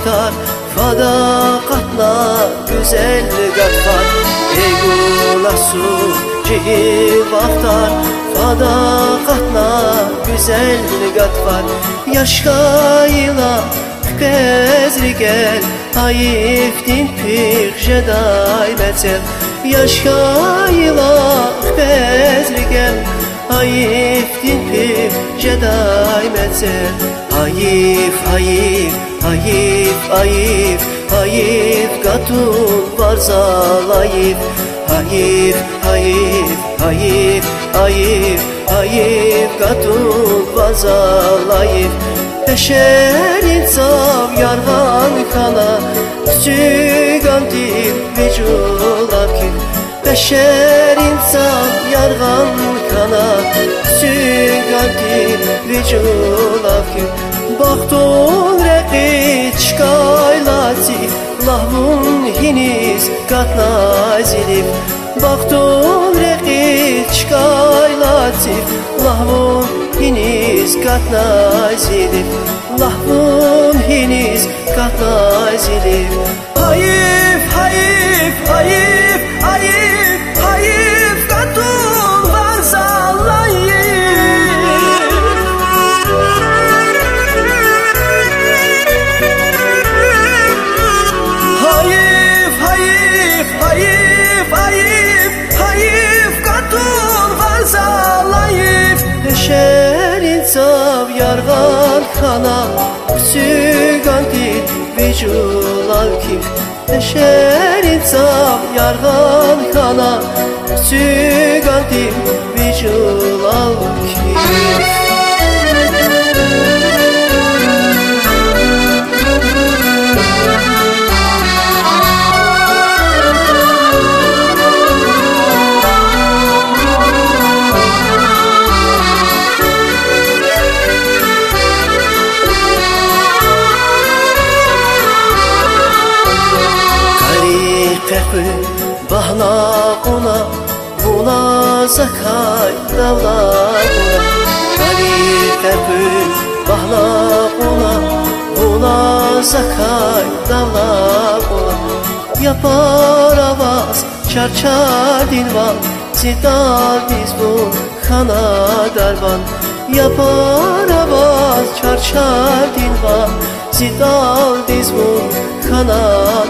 vaxtlar fadaqatla güzel qatfar. Ey qulasu cihil vaxtlar fadaqatla güzel qatfar. Yaşqayla bezrigel hayiftin pir jeday betel. Yaşqayla bezrigel hayiftin pir jeday betel. Hayif, hayif, hayif, hayif, hayif katun varzalayif. Hayif, hayif, hayif, hayif, hayif katun varzalayif. Beşer insan yarğan kana Sügan dil vücular ki. Beşer insan yarğan kana Sügan dil vücular ki. Baktun reqi çıkaylati Lahvun hiniz katna zilif. Baktun reqi çıkaylati Lahvun hiniz katna zilif. Lahvun hiniz katna zilif. Hayif, hayif, hayif, hayif, hayif katun varzalayif. Hayif, hayif, hayif, hayif, hayif katun varzalayif. Beşer insan yarğan kana Sügan dil vücular ki. Beşer insan yarğan kana Sügan dil vücular ki. Bahna ona buna zakay davlaguna. Ali terpül bahna ona buna zakay davlaguna. Yapar avaz çarçar dilvan Zidal dizbun khana darvan. Yapar avaz çarçar dilvan Zidal dizbun khana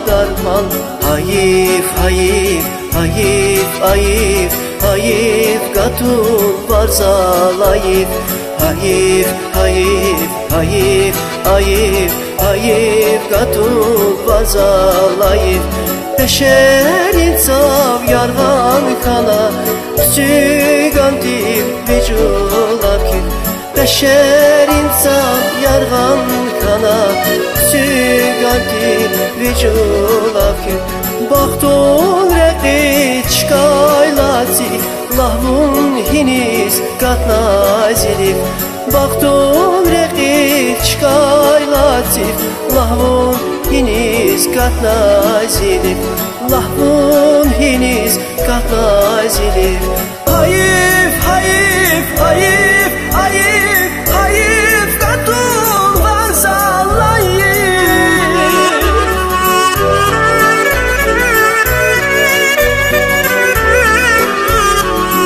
darvan. Hayif, hayif, hayif, hayif, hayif katun varzalayif. Hayif, hayif, hayif, hayif, hayif katun varzalayif. Beşer insan yarğan kana Sügan dil vücular ki. Beşer insan yarğan kana Sügan dil vücular ki. Baktun reqi çıkaylati Lahvun hiniz katna zilif. Baktun reqi çıkaylati Lahvun hiniz katna zilif. Lahvun hiniz katna zilif. Hayif, hayif, hayif, hayif, hayif katun varzalayif.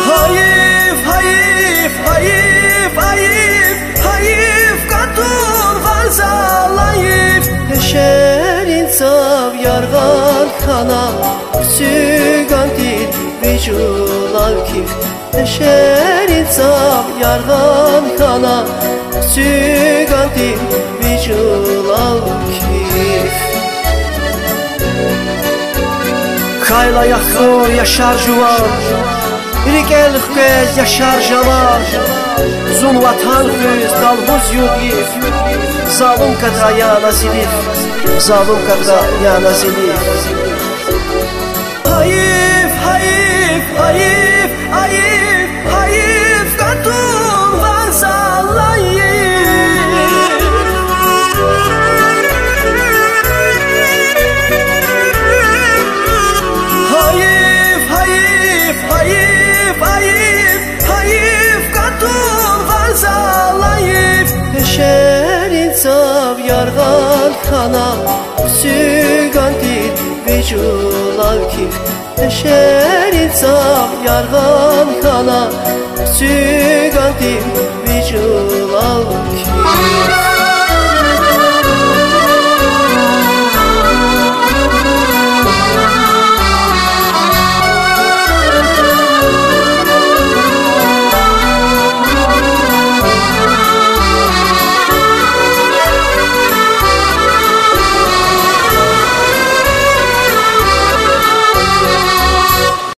Hayif, hayif, hayif, hayif, hayif katun varzalayif. Beşer insan yarğan kana Sügan dil vücular ki. Beşer insan yarğan kana Sügan dil vücular ki. Kayla yaxır yaşar juvan Rikel xüqez yaşar jamal. Zun vatan xüz dalbuz yugif. Zalım kadra ya nazilif. Zalım kadra ya nazilif. Hayif, hayif, hayif, hayif, hayif katun varzalayif. Hayif, hayif, hayif, hayif, hayif katun varzalayif. Beşer insan yarğan kana vicular ki Eşeri tam yarvan kana Sügandim vicular